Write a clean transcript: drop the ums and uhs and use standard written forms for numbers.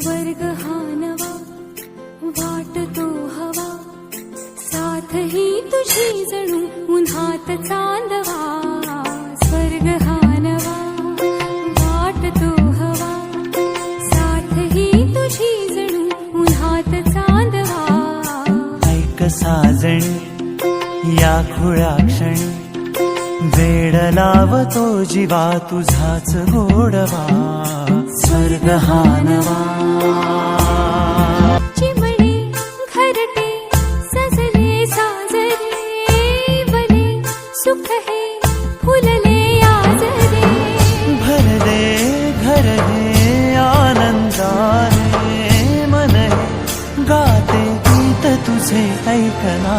स्वर्ग हा नवा वाटतो हवा, साथ ही तुझी जणू उन्हात चांदवा. स्वर्ग हा नवा वाटतो हवा, साथ ही तुझी जणू उन्हात चांदवा. ऐक साजणी या खुळ्या क्षणी, वेड लावतो जीवा तुझाच गोडवा. स्वर्ग हा नवा. चिमणे घरटे सजले साजरे, वने सुख हे फुलले आजरे. भरले घर हे आनंदाने, मन हे गाते गीत तुझे ऐकना.